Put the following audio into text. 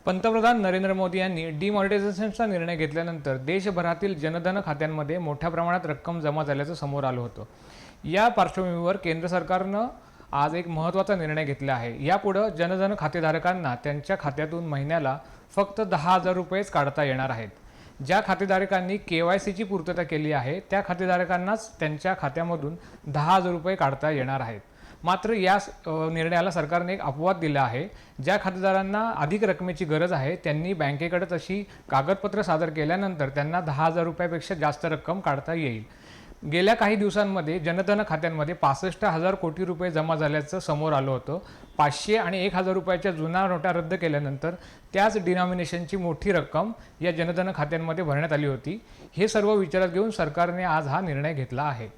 पंतप्रधान नरेंद्र मोदी यांनी डिमॉनिटायझेशनचा निर्णय घेतल्यानंतर देशभरातील जनधन खात्यांमध्ये मोठ्या प्रमाणात रक्कम जमा झाल्याचं समोर आलं होतं। या पार्श्वभूमीवर केंद्र सरकारनं आज एक महत्त्वाचा निर्णय घेतला आहे। यापुढे जनधन खातेधारकांना त्यांच्या खात्यातून महिन्याला फक्त 10,000 रुपयेच काढता येणार आहेत। ज्या खातेधारकांनी KYCची पूर्तता केली आहे त्या खातेधारकांनाच त्यांच्या खात्यामधून 10,000 रुपये काढता येणार आहेत। मात्र या निर्णयाला सरकारने एक अपवाद दिला आहे। ज्या खातेदारांना अधिक रकमेची गरज आहे त्यांनी बँकेकडे तशी कागदपत्र सादर केल्यानंतर त्यांना 10,000 रुपयापेक्षा जास्त रक्कम काढता येईल। गेल्या काही दिवसांमध्ये जनधन खात्यांमध्ये 65,000 कोटी रुपये जमा झाल्याचं समोर आलं होतं। 500 आणि 1,000 रुपयाच्या जुन्या नोटा रद्द केल्यानंतर त्याच डिनॉमिनेशनची मोठी रक्कम या जनधन खात्यांमध्ये भरण्यात आली होती। हे सर्व विचारात घेऊन सरकारने आज हा निर्णय घेतला आहे।